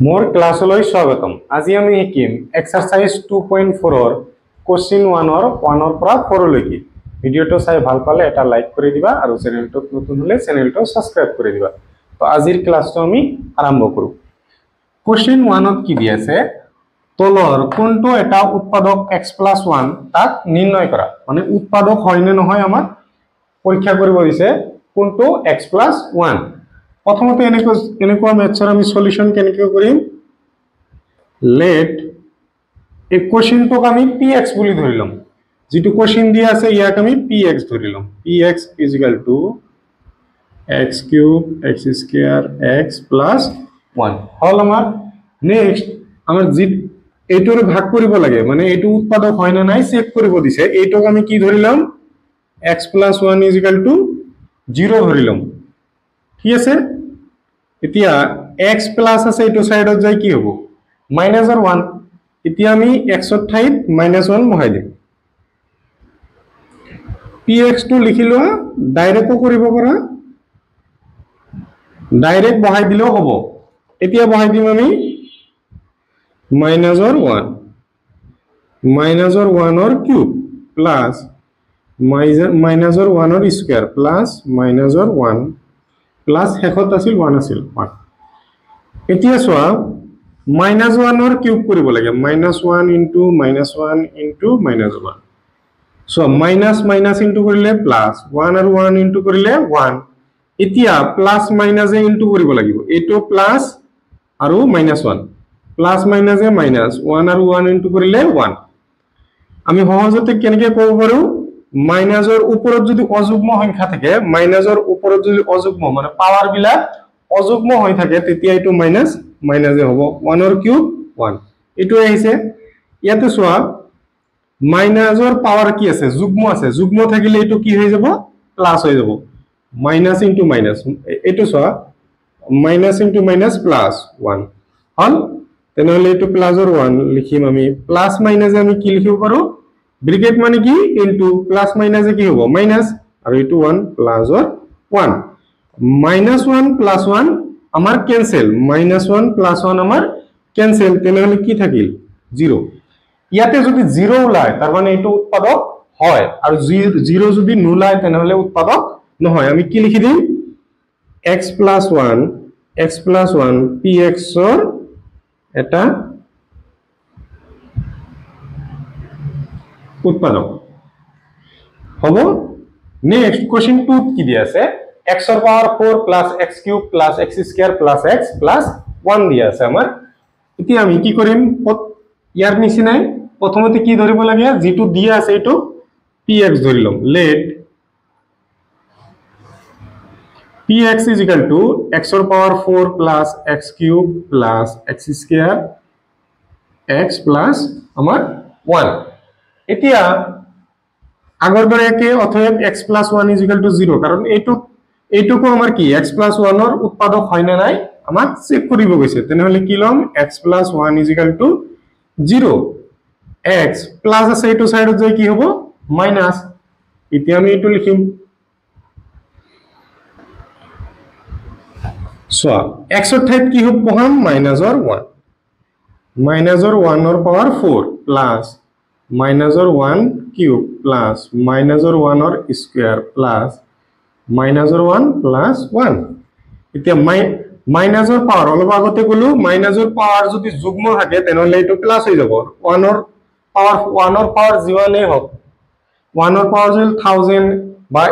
मोर क्लासলৈ স্বাগতম। আজি আমি শিকিম এক্সাৰসাইজ 2.4 ৰ কোশ্চেন 1 ৰ 1 ৰ পৰা 4 লৈকে। ভিডিওটো চাই ভাল পালে এটা লাইক কৰি দিবা আৰু চেনেলটো নতুন হলে চেনেলটো সাবস্ক্ৰাইব কৰি দিবা। তো আজিৰ ক্লাসটো আমি আৰম্ভ কৰো। কোশ্চেন 1 ত কি দি আছে? তলৰ কোনটো এটা উৎপাদক x+1 তাক নিৰ্ণয় কৰা। মানে উৎপাদক হয় নে নহয় আমাক পৰীক্ষা কৰিব দিছে কোনটো x+1। প্ৰথমতে এনেকুৱা মেথছৰ আমি সলিউশন কেনেকৈ কৰিম? লেট এই কোশ্চেনটোক আমি px বুলি ধৰি লম। যেটো কোশ্চেন দিয়া আছে ইয়াক আমি px ধৰি লম। px = x³ x² x + 1 হল আমাৰ। নেক্সট আমাৰ এইটোৰ ভাগ কৰিব লাগে, মানে এইটো উৎপাদক হয় না নাই চেক কৰিব দিছে। এইটোক আমি কি ধৰি লম? x+1 = 0 ধৰি লম। ঠিক আছে? এতিয়া x প্লাস আছে এইটো সাইডত যাই কি হ'ব? -1। এতিয়া আমি x ৰ ঠাইত -1 বহাই দিম। px টো লিখি লোৱা, ডাইৰেক্টও কৰিব পাৰা, ডাইৰেক্ট বহাই দিলেও হ'ব। এতিয়া বহাই দিম আমি -1 -1 ৰ কিউব প্লাস -1 ৰ স্কয়াৰ প্লাস -1 প্লাস শেষত আছিল 1 আছিল 1। এতিয়া চোৱা -1 ৰ কিউব কৰিব লাগে। -1 * -1 * -1। সো মাইনাস মাইনাস ইনটু কৰিলে প্লাস, 1 আৰু 1 ইনটু কৰিলে 1। এতিয়া প্লাস মাইনাসে ইনটু কৰিব লাগিব। এটো প্লাস আৰু -1 প্লাস মাইনাসে মাইনাস, 1 আৰু 1 ইনটু কৰিলে 1। আমি সহজতে কেনেকৈ কৰিব পাৰো? মাইনাসৰ ওপৰত যদি অযুগ্ম সংখ্যা থাকে, মাইনাসৰ ওপৰত যদি অযুগ্ম মানে পাৱাৰ বিলাক অযুগ্ম হৈ থাকে, তেতিয়া এটো মাইনাস মাইনাসে হ'ব। 1 ৰ কিউব 1 এটো আহিছে। ইয়াতে চোৱা মাইনাসৰ পাৱাৰ কি আছে? যুগ্ম আছে। যুগ্ম থাকিলে এটো কি হৈ যাব? প্লাস হৈ যাব। মাইনাস ইনটু মাইনাস, এটো চোৱা মাইনাস ইনটু মাইনাস প্লাস 1 হল। তেনেহলে এটো প্লাসৰ 1 লিখিম আমি। প্লাস মাইনাসে আমি কি লিখিব পাৰো? ব্ৰ্যাকেট মানে কি? ইনটু প্লাস মাইনাসে কি হ'ব? মাইনাস, আৰু এটো 1 প্লাসৰ 1। -1 + 1 আমাৰ ক্যান্সেল, -1 + 1 আমাৰ ক্যান্সেল। তেনেহলে কি থাকিল? 0। ইয়াতে যদি 0 ওলায় তাৰ মানে এটো উৎপাদক হয়, আৰু 0 যদি নোলায় তেনেহলে উৎপাদক নহয়। আমি কি লিখি দিম? x+1 px ৰ এটা উৎপাদক হ'ব। নেক্সট কোশ্চেন 2 কি দিয়া আছে? x ৰ power 4 plus x³ plus x² plus x plus 1 দিয়া আছে আমাৰ। এতিয়া আমি কি কৰিম? ইয়াৰ নিচিনাই প্ৰথমতে কি ধৰিব লাগে? যেটো দিয়া আছে এটো px ধৰি লম। লেট px = x ৰ power 4 plus x³ plus x² x plus আমাৰ 1। এতিয়া আগৰ দৰে একে, অতএব x+1 = 0, কাৰণ এইটোকো আমাৰ কি x+1 ৰ উৎপাদক হয় না নাই আমাক চেক কৰিব গৈছে। তেনেহলে কি লম? x+1 = 0। x প্লাস আছে এইটো সাইডত যাই কি হ'ব? মাইনাস। এতিয়া আমি এইটো লিখিম। সো x ৰ ঠাইত কি হ'ব? বহাম -1 -1 ৰ পাৱাৰ 4 প্লাস -1 কিউব প্লাস -1 ৰ স্কয়াৰ প্লাস -1 প্লাস 1। এতিয়া মাইনাসৰ পাৱাৰ অলপ আগতে কলো, মাইনাসৰ পাৱাৰ যদি যুগ্ম থাকে তেনেহলে এটো প্লাস হৈ যাব। 1 ৰ পাৱাৰ যিমানেই হোক, 1 ৰ পাৱাৰ যদি 1000 বা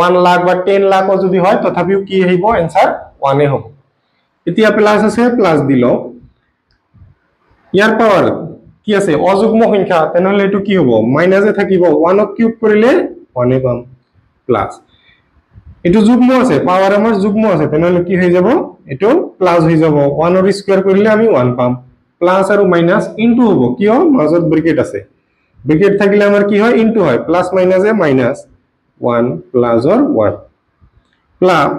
1 লাখ বা 10 লাখ যদি হয় তথাপিও কি আহিব? आंसर 1 এ হ'ব। এতিয়া প্লাস আছে, প্লাস দিল। ইয়াৰ পাৱাৰ কি আছে? অযুগ্ম সংখ্যা, তেনেহলে এটো কি হ'ব? মাইনাসে থাকিব। 1 ক কিউব কৰিলে 1 এ পাম প্লাস। এটো যুগ্ম আছে, পাৱাৰ আমাৰ যুগ্ম আছে, তেনেহলে কি হৈ যাব? এটো প্লাস হৈ যাব। 1 ৰ স্কয়াৰ কৰিলে আমি 1 পাম। প্লাস আৰু মাইনাস ইনটু হ'ব, কিয়? মাজত ব্ৰ্যাকেট আছে। ব্ৰ্যাকেট থাকিলে আমাৰ কি হয়? ইনটু হয়। প্লাস মাইনাসে মাইনাস 1 প্লাসৰ 1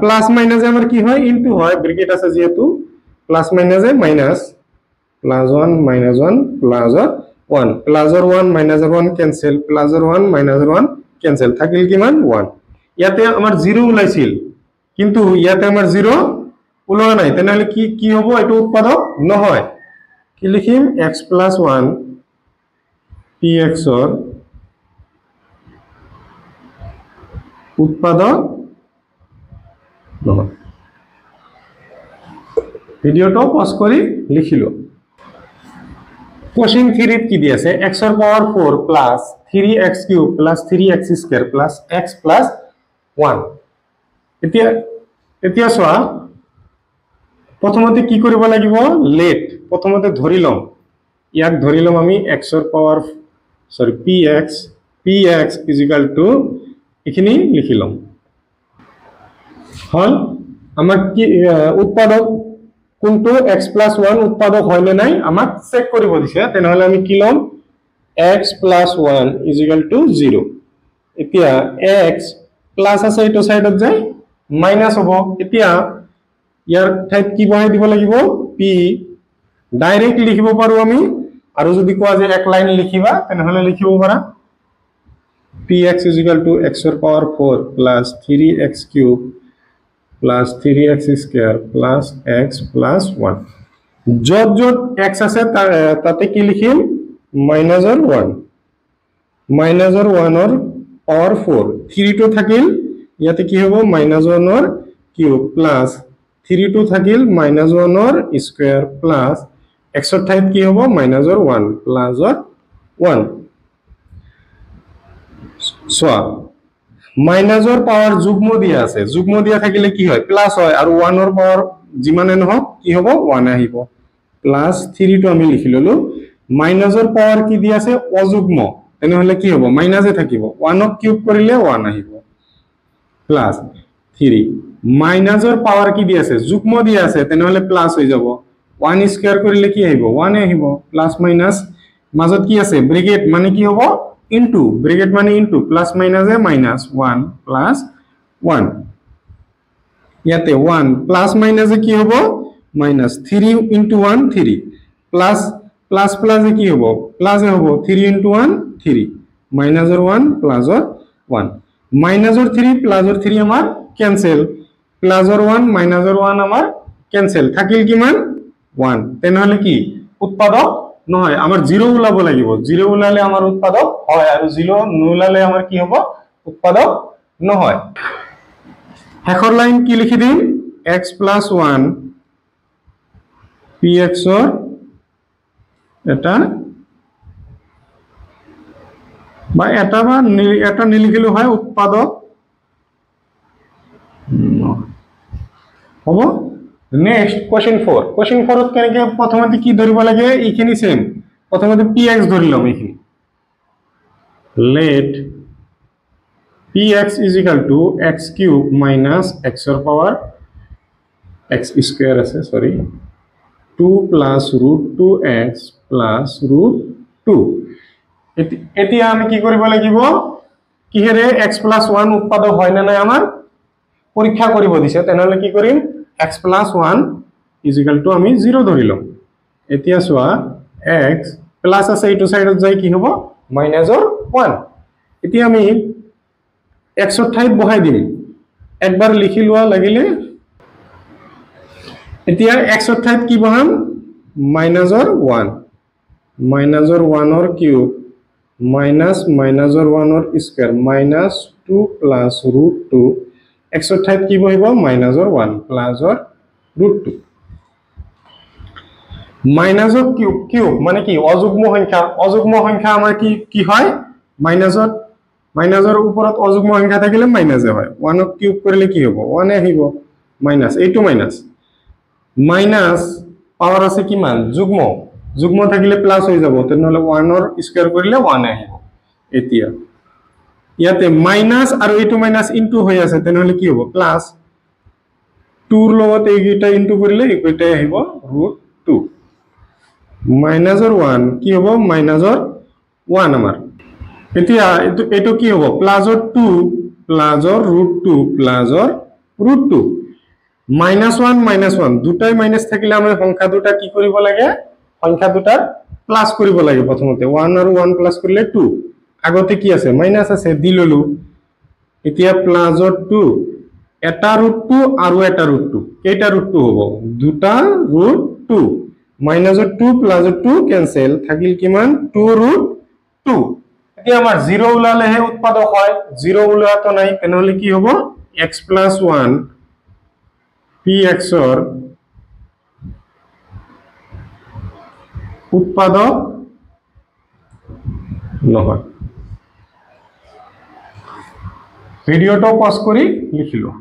প্লাস মাইনাসে আমাৰ কি হয়? ইনটু হয়, ব্ৰ্যাকেট আছে যেহেতু। প্লাস মাইনাসে মাইনাস, +1 -1 প্লাসৰ 1 প্লাসৰ 1 মাইনাসৰ 1 ক্যান্সেল, প্লাসৰ 1 মাইনাসৰ 1 ক্যান্সেল, থাকিল কিমান? 1। ইয়াতে আমাৰ 0 ওলাইছিল, কিন্তু ইয়াতে আমাৰ 0 ওলোৱা নাই তেনেহলে কি কি হ'ব এটো উৎপাদক নহয় কি লিখিম x + 1 px ৰ উৎপাদক নহয় ভিডিওটো পজ কৰি লিখিলো কোশ্চেন 3 ত কি দি আছে x ৰ power 4 plus 3x³ plus 3x² plus x plus 1 এতিয়া সোয়া প্ৰথমতে কি কৰিব লাগিব লেট প্ৰথমতে ধৰি লম ইয়াক ধৰি লম আমি x ৰ পাৱাৰ সৰি px এখিনি লিখি লম হল আমাৰ কি উৎপাদক কোনটো x + 1 উৎপাদক হয় না নাই আমাক চেক কৰিব দিছে তেনেহলে আমি কি লম x + 1 0 এতিয়া x প্লাস আছে এটো সাইডত যায় মাইনাস হ'ব এতিয়া ইয়াৰ ঠাইত কি বহাই দিব লাগিব p ডাইৰেক্ট লিখিব পাৰো আমি আৰু যদি কোৱা যে এক লাইন লিখিবা তেনেহলে লিখিব পাৰা px = x ৰ power 4 plus 3x³ plus 3x² plus x plus 1 যত যত x আছে তাতে কি লিখিম -1 -1 ৰ পাৱাৰ 4 3 টো থাকিল ইয়াতে কি হ'ব -1 ৰ কিউব প্লাস 3 টো থাকিল -1 ৰ স্কয়াৰ প্লাস x ৰ ঠাইত কি হ'ব -1 প্লাস 1 সোয়া মাইনাস ৰ পাৱাৰ যুগ্ম দিয়া আছে যুগ্ম দিয়া থাকিলে কি হয় প্লাস হয় আৰু 1 ৰ পাৱাৰ যিমানে নহক কি হ'ব 1 আহিব প্লাস 3 টো আমি লিখি ললো মাইনাস ৰ পাৱাৰ কি দিয়া আছে অযুগ্ম তেনেহলে কি হ'ব মাইনাসে থাকিব 1 ক কিউব কৰিলে 1 আহিব প্লাস 3 মাইনাস ৰ পাৱাৰ কি দিয়া আছে যুগ্ম দিয়া আছে তেনেহলে প্লাস হৈ যাব 1 স্কয়াৰ কৰিলে কি আহিব 1 আহিব প্লাস মাইনাস মাজত কি আছে ব্ৰেকেট মানে কি হ'ব into bracket মানে into plus minus এ minus 1 plus 1 ইয়াতে 1 plus minus এ কি হ'ব minus 3 into 1 3 plus plus plus এ কি হ'ব plus এ হ'ব 3 into 1 3 minus or 1 plus or 1 minus or 3 plus or 3 আমাৰ cancel plus or 1 minus or 1 আমাৰ cancel থাকিল কিমান 1 তেনেহলে কি উৎপাদক নহয় আমাৰ 0 ওলাব লাগিব 0 ওলালে আমাৰ উৎপাদক হয় আৰু 0 নোলালে আমাৰ কি হ'ব উৎপাদক নহয় হেকৰ লাইন কি লিখি দিম x + 1 px ৰ এটা নিলিখিলো হয় উৎপাদক হ'ব নেক্সট কোশ্চেন 4 কোশ্চেন 4 ত কেনেকে প্ৰথমতে কি ধৰিব লাগে এইখিনি সেম প্ৰথমতে px ধৰি লম এইখিনি let px = x³ - x ৰ পাৱাৰ x² আছে সৰি 2 + √2x + √2 এতিয়া আমি কি কৰিব লাগিব কিহেৰে x + 1 উৎপাদক হয় না নাই আমাৰ পৰীক্ষা কৰিব দিছে তেনেহলে কি কৰিম x + 1 = আমি 0 ধৰি লম এতিয়া সোয়া x প্লাস আছে এইটো সাইডত যাই কি হ'ব -1 এতিয়া আমি x ৰ ঠাইত বহাই দিম একবাৰ লিখি লোৱা লাগিলে এতিয়া x ৰ ঠাইত কি বহাম -1 -1 ৰ কিউব minus -1 ৰ স্কয়াৰ -2 plus √2 x ৰ ঠাইত কি বহিব -1 plus √2 মাইনাস ৰ কিউব মানে কি অযুগ্ম সংখ্যা আমাৰ কি হয় মাইনাসৰ ওপৰত অযুগ্ম সংখ্যা থাকিলে মাইনাসে হয় 1 ক কিউব কৰিলে কি হ'ব 1 আহিব মাইনাস এইটো মাইনাস পাৱাৰ আছে কিমান যুগ্ম থাকিলে প্লাস হৈ যাব তেনেহলে 1 ৰ স্কয়াৰ কৰিলে 1 আহিব এতিয়া ইয়াতে মাইনাস আৰু এইটো মাইনাস ইনটু হৈ আছে তেনেহলে কি হ'ব প্লাস 2 ৰ লগত এইটা ইনটু কৰিলে এইটাই আহিব √2 -1 কি হ'ব -1 আমাৰ এতিয়া এটো কি হ'ব +2 +√2 +√2 -1 দুটাই মাইনাস থাকিলে আমাৰ সংখ্যা দুটা কি কৰিব লাগে সংখ্যা দুটা প্লাস কৰিব লাগে প্ৰথমতে 1 আৰু 1 প্লাস কৰিলে 2 আগতে কি আছে মাইনাস আছে দি ললো এতিয়া +2 এটা ৰুট 2 আৰু এটা ৰুট 2 কেইটা ৰুট 2 হ'ব দুটা ৰুট 2 মাইনাসৰ 2 প্লাসৰ 2 কেনসেল থাকিল কিমান 2 ৰুট 2 এতিয়া আমাৰ 0 ওলালেহে উৎপাদক হয় 0 ওলাতো নাই তেনেহলে কি হ'ব x + 1 px ৰ উৎপাদক নহয় ভিডিওটো পজ কৰি লিখিলো